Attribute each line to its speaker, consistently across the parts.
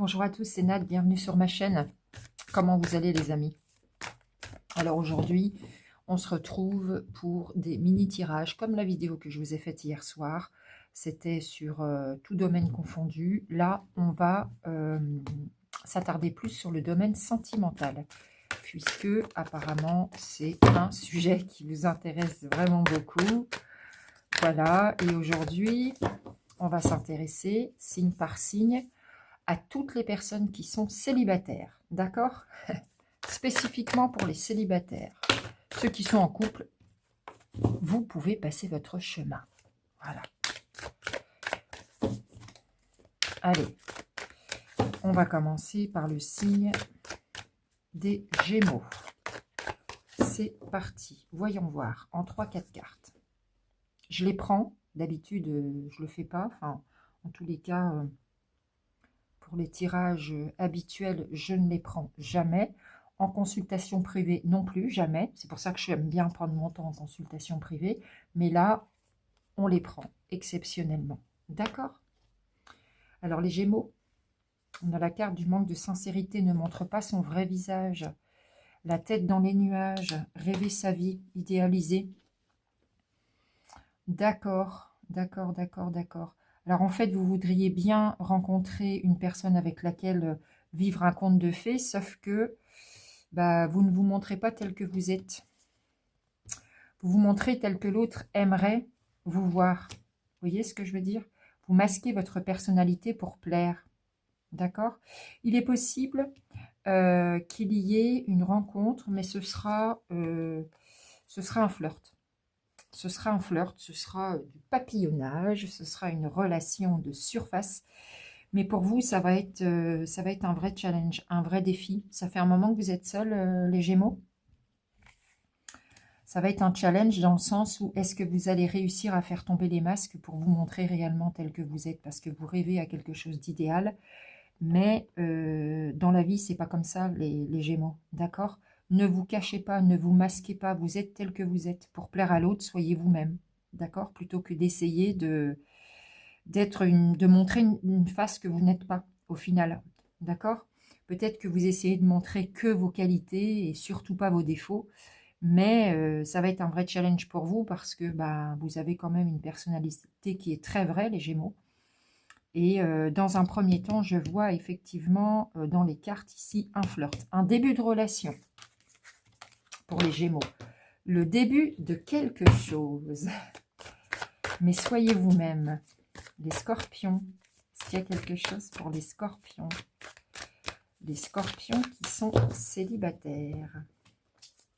Speaker 1: Bonjour à tous, c'est Nad, bienvenue sur ma chaîne. Comment vous allez les amis? Alors aujourd'hui, on se retrouve pour des mini-tirages, comme la vidéo que je vous ai faite hier soir. C'était sur tout domaine confondu. Là, on va s'attarder plus sur le domaine sentimental, puisque apparemment, c'est un sujet qui vous intéresse vraiment beaucoup. Voilà, et aujourd'hui, on va s'intéresser, signe par signe, à toutes les personnes qui sont célibataires, d'accord? Spécifiquement pour les célibataires. Ceux qui sont en couple, vous pouvez passer votre chemin. Voilà. Allez, on va commencer par le signe des Gémeaux. C'est parti. Voyons voir, en 3-4 cartes. Je les prends, d'habitude, je ne le fais pas. Enfin, en tous les cas, pour les tirages habituels, je ne les prends jamais. En consultation privée non plus, jamais. C'est pour ça que j'aime bien prendre mon temps en consultation privée. Mais là, on les prend exceptionnellement. D'accord? Alors les Gémeaux, on a la carte du manque de sincérité, ne montre pas son vrai visage. La tête dans les nuages, rêver sa vie, idéaliser. D'accord, d'accord, d'accord, d'accord. Alors en fait, vous voudriez bien rencontrer une personne avec laquelle vivre un conte de fées, sauf que bah, vous ne vous montrez pas tel que vous êtes. Vous vous montrez tel que l'autre aimerait vous voir. Vous voyez ce que je veux dire? Vous masquez votre personnalité pour plaire. D'accord? Il est possible qu'il y ait une rencontre, mais ce sera un flirt. Ce sera un flirt, ce sera du papillonnage, ce sera une relation de surface. Mais pour vous, ça va être un vrai challenge, un vrai défi. Ça fait un moment que vous êtes seuls, les Gémeaux. Ça va être un challenge dans le sens où est-ce que vous allez réussir à faire tomber les masques pour vous montrer réellement tel que vous êtes, parce que vous rêvez à quelque chose d'idéal. Mais dans la vie, c'est pas comme ça, les Gémeaux, d'accord? Ne vous cachez pas, ne vous masquez pas, vous êtes tel que vous êtes. Pour plaire à l'autre, soyez vous-même, d'accord? Plutôt que d'essayer de montrer une face que vous n'êtes pas, au final, d'accord? Peut-être que vous essayez de montrer que vos qualités et surtout pas vos défauts, mais ça va être un vrai challenge pour vous parce que bah, vous avez quand même une personnalité qui est très vraie, les Gémeaux. Et dans un premier temps, je vois effectivement dans les cartes ici un flirt, un début de relation pour les Gémeaux. Le début de quelque chose. Mais soyez vous-même. Les Scorpions. Est-ce qu'il y a quelque chose pour les Scorpions? Les Scorpions qui sont célibataires.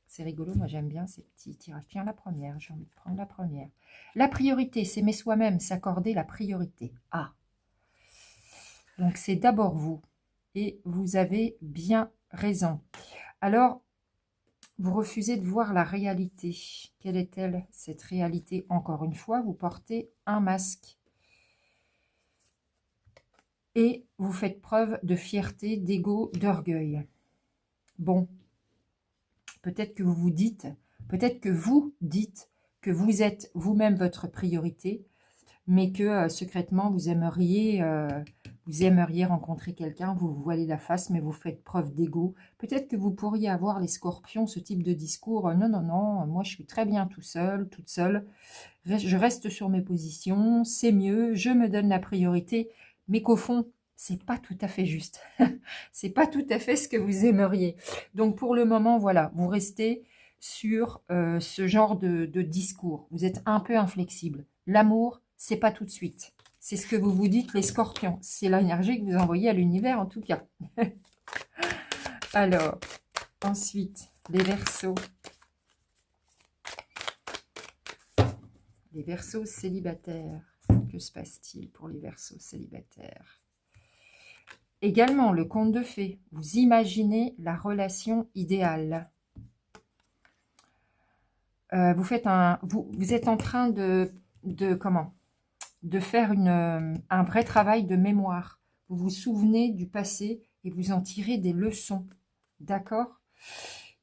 Speaker 1: C'est rigolo, moi j'aime bien ces petits tirages. Tiens, la première, j'ai envie de prendre la première. La priorité, s'aimer soi-même, s'accorder la priorité. Ah! Donc, c'est d'abord vous. Et vous avez bien raison. Alors, vous refusez de voir la réalité. Quelle est-elle, cette réalité? Encore une fois, vous portez un masque. Et vous faites preuve de fierté, d'ego, d'orgueil. Bon, peut-être que vous dites que vous êtes vous-même votre priorité, mais que secrètement, vous aimeriez rencontrer quelqu'un, vous vous voilez la face, mais vous faites preuve d'ego. Peut-être que vous pourriez avoir, les Scorpions, ce type de discours, non, non, non, moi je suis très bien tout seul, toute seule, je reste sur mes positions, c'est mieux, je me donne la priorité, mais qu'au fond, c'est pas tout à fait juste. C'est pas tout à fait ce que vous aimeriez. Donc pour le moment, voilà, vous restez sur ce genre de discours. Vous êtes un peu inflexible. L'amour, c'est pas tout de suite. C'est ce que vous vous dites, les Scorpions. C'est l'énergie que vous envoyez à l'univers, en tout cas. Alors, ensuite, les Verseaux. Les Verseaux célibataires. Que se passe-t-il pour les Verseaux célibataires? Également, le conte de fées. Vous imaginez la relation idéale. Vous êtes en train de faire un vrai travail de mémoire. Vous vous souvenez du passé et vous en tirez des leçons. D'accord?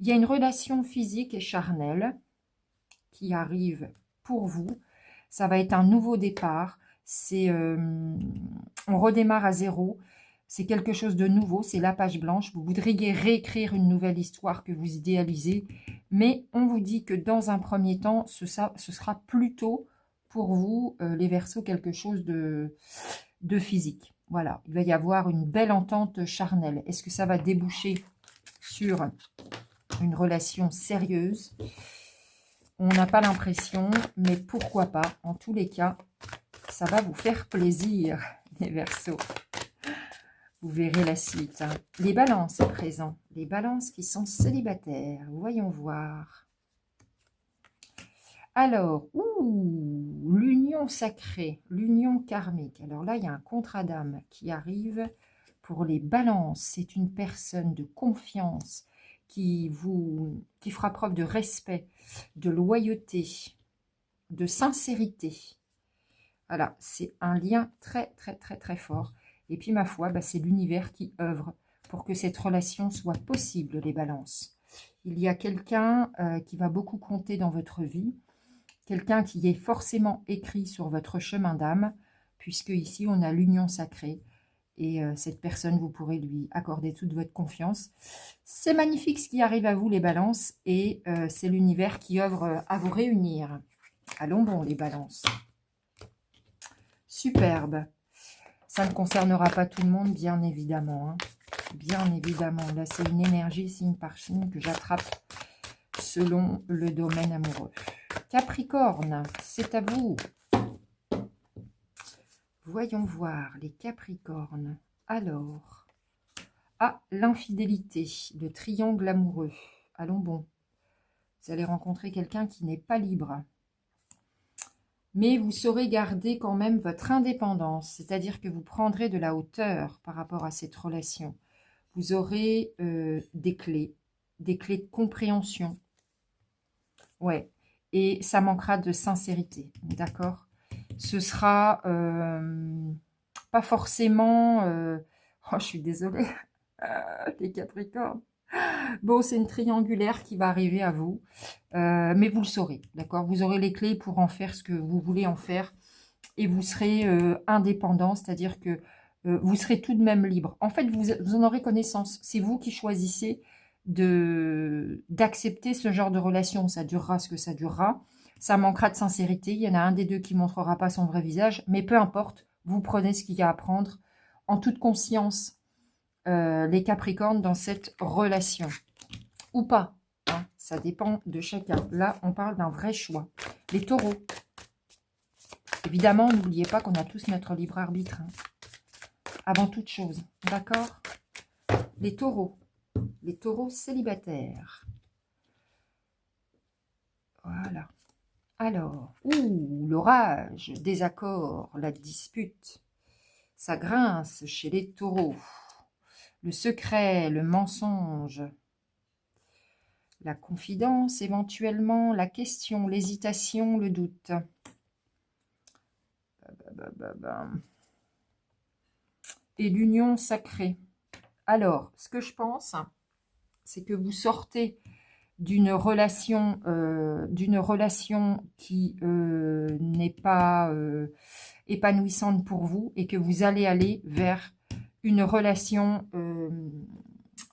Speaker 1: Il y a une relation physique et charnelle qui arrive pour vous. Ça va être un nouveau départ. On redémarre à zéro. C'est quelque chose de nouveau, c'est la page blanche. Vous voudriez réécrire une nouvelle histoire que vous idéalisez, mais on vous dit que dans un premier temps, ce sera plutôt pour vous, les Verseaux, quelque chose de physique. Voilà, il va y avoir une belle entente charnelle. Est-ce que ça va déboucher sur une relation sérieuse? On n'a pas l'impression, mais pourquoi pas? En tous les cas, ça va vous faire plaisir, les Verseaux. Vous verrez la suite. Hein. Les balances à présent. Les balances qui sont célibataires. Voyons voir. Alors, l'union sacrée, l'union karmique. Alors là, il y a un contrat d'âme qui arrive pour les balances. C'est une personne de confiance qui fera preuve de respect, de loyauté, de sincérité. Voilà, c'est un lien très, très, très, très fort. Et puis, ma foi, bah, c'est l'univers qui œuvre pour que cette relation soit possible, les balances. Il y a quelqu'un qui va beaucoup compter dans votre vie, quelqu'un qui est forcément écrit sur votre chemin d'âme, puisque ici, on a l'union sacrée. Et cette personne, vous pourrez lui accorder toute votre confiance. C'est magnifique ce qui arrive à vous, les balances, et c'est l'univers qui œuvre à vous réunir. Allons bon, les balances. Superbe. Ça ne concernera pas tout le monde, bien évidemment. Hein. Bien évidemment. Là, c'est une énergie signe par signe que j'attrape selon le domaine amoureux. Capricorne, c'est à vous. Voyons voir les Capricornes. Alors, l'infidélité, le triangle amoureux. Allons bon. Vous allez rencontrer quelqu'un qui n'est pas libre. Mais vous saurez garder quand même votre indépendance, c'est-à-dire que vous prendrez de la hauteur par rapport à cette relation. Vous aurez des clés de compréhension. Ouais, et ça manquera de sincérité, d'accord? Ce sera pas forcément... Oh, je suis désolée, les Capricornes. Bon, c'est une triangulaire qui va arriver à vous, mais vous le saurez, d'accord? Vous aurez les clés pour en faire ce que vous voulez en faire, et vous serez indépendant, c'est-à-dire que vous serez tout de même libre. En fait, vous en aurez connaissance. C'est vous qui choisissez d'accepter ce genre de relation. Ça durera ce que ça durera. Ça manquera de sincérité. Il y en a un des deux qui ne montrera pas son vrai visage, mais peu importe, vous prenez ce qu'il y a à prendre en toute conscience. Les Capricornes dans cette relation. Ou pas. Hein, ça dépend de chacun. Là, on parle d'un vrai choix. Les Taureaux. Évidemment, n'oubliez pas qu'on a tous notre libre arbitre. Hein, avant toute chose. D'accord? Les Taureaux. Les Taureaux célibataires. Voilà. Alors, l'orage, désaccord, la dispute. Ça grince chez les Taureaux. Le secret, le mensonge, la confidence éventuellement, la question, l'hésitation, le doute. Et l'union sacrée. Alors, ce que je pense, c'est que vous sortez d'une relation qui n'est pas épanouissante pour vous et que vous allez aller vers une relation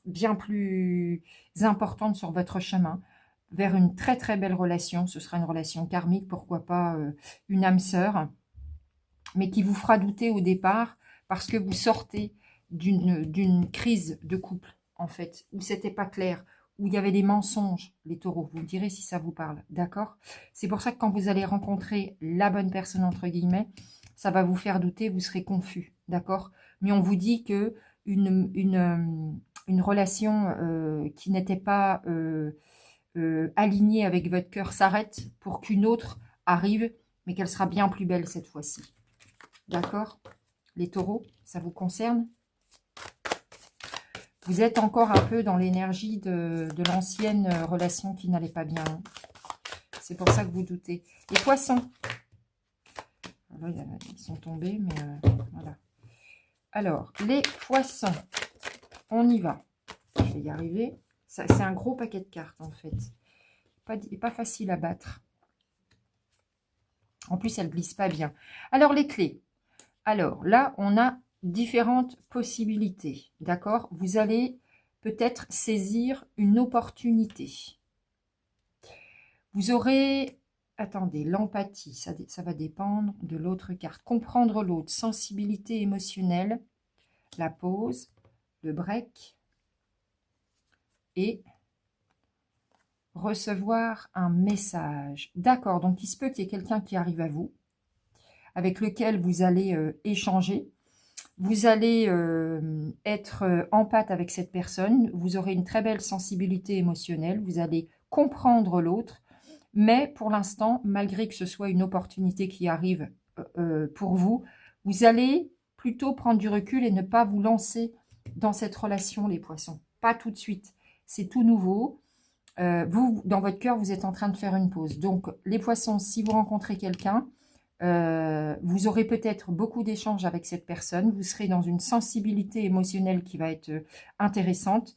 Speaker 1: bien plus importante sur votre chemin, vers une très très belle relation. Ce sera une relation karmique, pourquoi pas une âme sœur, mais qui vous fera douter au départ parce que vous sortez d'une crise de couple, en fait, où c'était pas clair, où il y avait des mensonges, les Taureaux. Vous me direz si ça vous parle, d'accord? C'est pour ça que quand vous allez rencontrer la bonne personne, entre guillemets, ça va vous faire douter, vous serez confus, d'accord? Mais on vous dit que une relation qui n'était pas alignée avec votre cœur s'arrête pour qu'une autre arrive, mais qu'elle sera bien plus belle cette fois-ci. D'accord? Les Taureaux, ça vous concerne? Vous êtes encore un peu dans l'énergie de l'ancienne relation qui n'allait pas bien. C'est pour ça que vous doutez. Les Poissons. Là, ils sont tombés, mais voilà. Alors, les Poissons. On y va. Je vais y arriver. C'est un gros paquet de cartes, en fait. Pas facile à battre. En plus, elle ne glisse pas bien. Alors, les clés. Alors, là, on a différentes possibilités, d'accord? Vous allez peut-être saisir une opportunité. Vous aurez, attendez, l'empathie, ça va dépendre de l'autre carte. Comprendre l'autre, sensibilité émotionnelle, la pause, le break et recevoir un message. D'accord, donc il se peut qu'il y ait quelqu'un qui arrive à vous, avec lequel vous allez échanger. Vous allez être empathe avec cette personne, vous aurez une très belle sensibilité émotionnelle, vous allez comprendre l'autre, mais pour l'instant, malgré que ce soit une opportunité qui arrive pour vous, vous allez plutôt prendre du recul et ne pas vous lancer dans cette relation, les poissons. Pas tout de suite, c'est tout nouveau. Vous, dans votre cœur, vous êtes en train de faire une pause. Donc, les poissons, si vous rencontrez quelqu'un, vous aurez peut-être beaucoup d'échanges avec cette personne. Vous serez dans une sensibilité émotionnelle qui va être intéressante.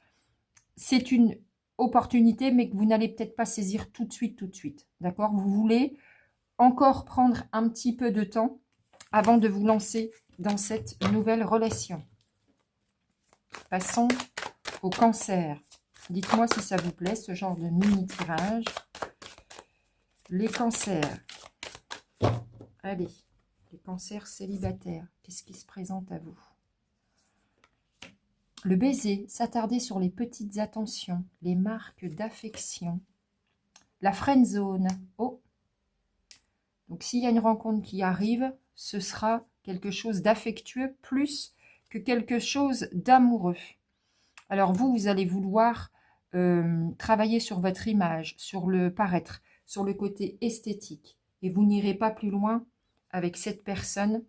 Speaker 1: C'est une opportunité, mais que vous n'allez peut-être pas saisir tout de suite. D'accord? Vous voulez encore prendre un petit peu de temps avant de vous lancer dans cette nouvelle relation. Passons au cancer. Dites-moi si ça vous plaît, ce genre de mini-tirage. Les cancers. Allez, les cancers célibataires. Qu'est-ce qui se présente à vous? Le baiser, s'attarder sur les petites attentions, les marques d'affection. La friend zone. Oh! Donc, s'il y a une rencontre qui arrive, ce sera quelque chose d'affectueux plus que quelque chose d'amoureux. Alors, vous allez vouloir travailler sur votre image, sur le paraître, sur le côté esthétique. Et vous n'irez pas plus loin avec cette personne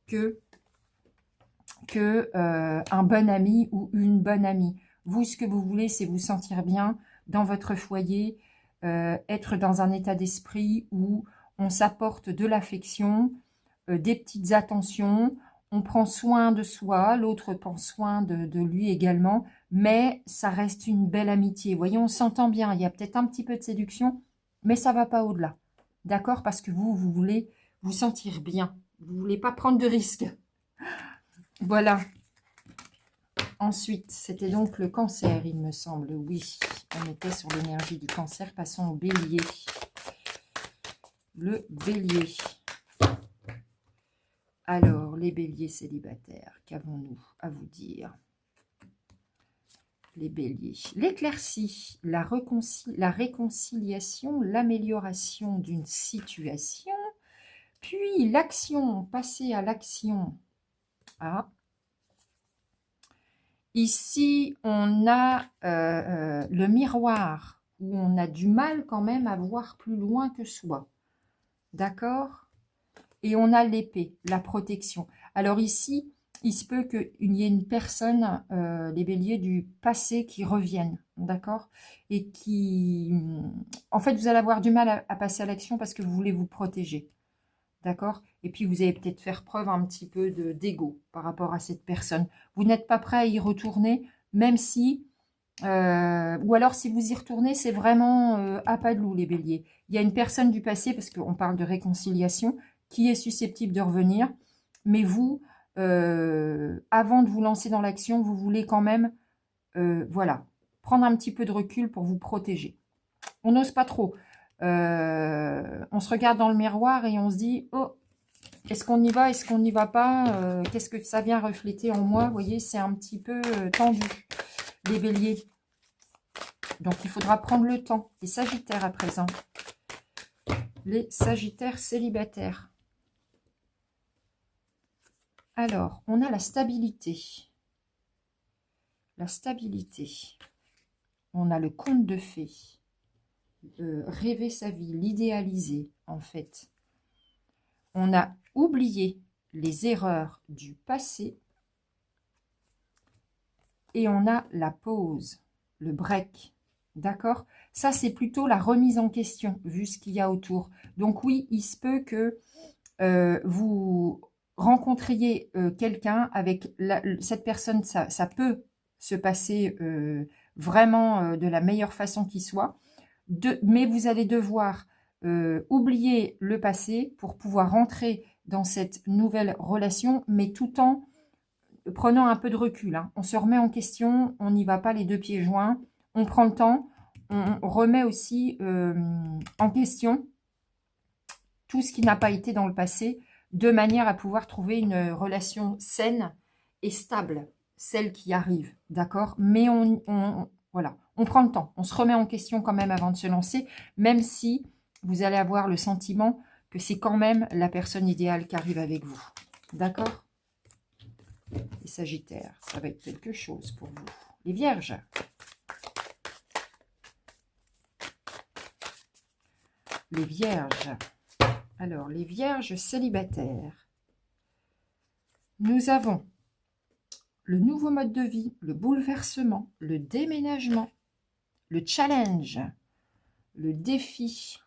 Speaker 1: que un bon ami ou une bonne amie. Vous, ce que vous voulez, c'est vous sentir bien dans votre foyer, être dans un état d'esprit où on s'apporte de l'affection, des petites attentions, on prend soin de soi, l'autre prend soin de lui également, mais ça reste une belle amitié. Vous voyez, on s'entend bien, il y a peut-être un petit peu de séduction, mais ça ne va pas au-delà. D'accord? Parce que vous voulez vous sentir bien. Vous ne voulez pas prendre de risques. Voilà. Ensuite, c'était donc le cancer, il me semble. Oui, on était sur l'énergie du cancer. Passons au bélier. Le bélier. Alors, les béliers célibataires, qu'avons-nous à vous dire? Les béliers. L'éclaircie, la réconciliation, l'amélioration d'une situation, puis l'action, passer à l'action. Ah. Ici, on a le miroir, où on a du mal quand même à voir plus loin que soi. D'accord? Et on a l'épée, la protection. Alors ici, il se peut qu'il y ait une personne, les béliers du passé, qui reviennent, d'accord? Et qui... En fait, vous allez avoir du mal à passer à l'action parce que vous voulez vous protéger, d'accord? Et puis, vous allez peut-être faire preuve un petit peu d'ego par rapport à cette personne. Vous n'êtes pas prêt à y retourner, même si... ou alors, si vous y retournez, c'est vraiment à pas de loup, les béliers. Il y a une personne du passé, parce qu'on parle de réconciliation, qui est susceptible de revenir. Mais vous, avant de vous lancer dans l'action, vous voulez quand même, voilà, prendre un petit peu de recul pour vous protéger. On n'ose pas trop. On se regarde dans le miroir et on se dit, oh, est-ce qu'on y va, est-ce qu'on n'y va pas, qu'est-ce que ça vient refléter en moi? Vous voyez, c'est un petit peu tendu, les béliers. Donc, il faudra prendre le temps. Les sagittaires à présent. Les sagittaires célibataires. Alors, on a la stabilité. La stabilité. On a le conte de fées. Rêver sa vie, l'idéaliser, en fait. On a oublié les erreurs du passé. Et on a la pause, le break. D'accord? Ça, c'est plutôt la remise en question, vu ce qu'il y a autour. Donc oui, il se peut que vous rencontriez quelqu'un avec cette personne, ça peut se passer vraiment de la meilleure façon qui soit, mais vous allez devoir oublier le passé pour pouvoir rentrer dans cette nouvelle relation, mais tout en prenant un peu de recul. Hein. On se remet en question, on n'y va pas les deux pieds joints, on prend le temps, on remet aussi en question tout ce qui n'a pas été dans le passé, de manière à pouvoir trouver une relation saine et stable, celle qui arrive, d'accord? Mais voilà, on prend le temps, on se remet en question quand même avant de se lancer, même si vous allez avoir le sentiment que c'est quand même la personne idéale qui arrive avec vous, d'accord? Les Sagittaires, ça va être quelque chose pour vous. Les Vierges. Les Vierges. Alors, les Vierges célibataires. Nous avons le nouveau mode de vie, le bouleversement, le déménagement, le challenge, le défi,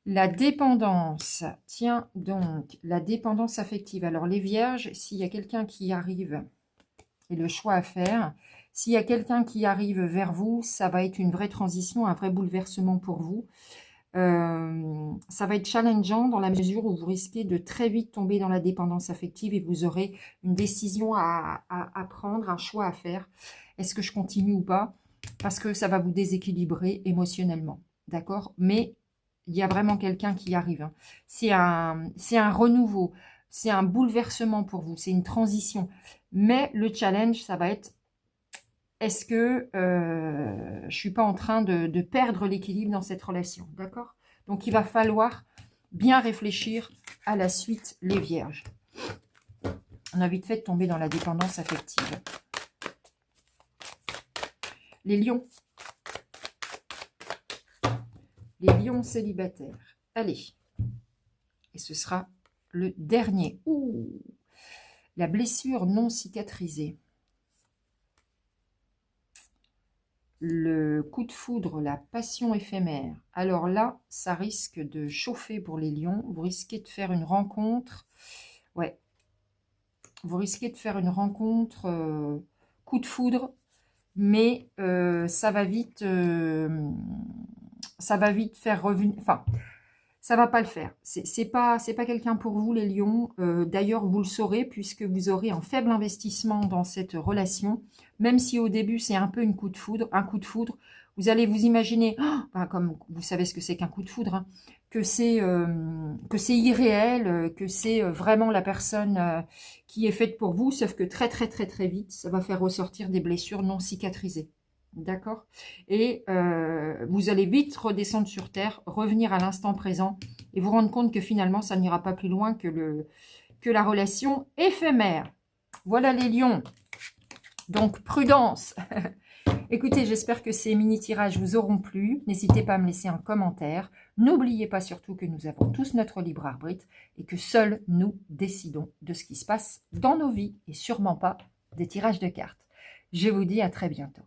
Speaker 1: la dépendance. Tiens donc, la dépendance affective. Alors, les Vierges, s'il y a quelqu'un qui arrive, et le choix à faire, s'il y a quelqu'un qui arrive vers vous, ça va être une vraie transition, un vrai bouleversement pour vous. Ça va être challengeant dans la mesure où vous risquez de très vite tomber dans la dépendance affective et vous aurez une décision à prendre, un choix à faire. Est-ce que je continue ou pas? Parce que ça va vous déséquilibrer émotionnellement, d'accord? Mais il y a vraiment quelqu'un qui arrive. Hein. C'est un renouveau, c'est un bouleversement pour vous, c'est une transition. Mais le challenge, ça va être: est-ce que je ne suis pas en train de perdre l'équilibre dans cette relation, d'accord? Donc, il va falloir bien réfléchir à la suite, les Vierges. On a vite fait de tomber dans la dépendance affective. Les Lions. Les Lions célibataires. Allez. Et ce sera le dernier. Ouh, la blessure non cicatrisée. Le coup de foudre, la passion éphémère. Alors là, ça risque de chauffer pour les lions. Vous risquez de faire une rencontre. Ouais. Vous risquez de faire une rencontre coup de foudre. Mais ça va vite faire revenir. Enfin, ça va pas le faire. C'est pas quelqu'un pour vous, les lions. D'ailleurs, vous le saurez puisque vous aurez un faible investissement dans cette relation. Même si au début, c'est un peu un coup de foudre, vous allez vous imaginer, comme vous savez ce que c'est qu'un coup de foudre, hein, que c'est irréel, que c'est vraiment la personne qui est faite pour vous, sauf que très vite, ça va faire ressortir des blessures non cicatrisées. D'accord? Et vous allez vite redescendre sur terre, revenir à l'instant présent et vous rendre compte que finalement, ça n'ira pas plus loin que la relation éphémère. Voilà les lions. Donc, prudence. Écoutez, j'espère que ces mini-tirages vous auront plu. N'hésitez pas à me laisser un commentaire. N'oubliez pas surtout que nous avons tous notre libre arbitre et que seuls nous décidons de ce qui se passe dans nos vies et sûrement pas des tirages de cartes. Je vous dis à très bientôt.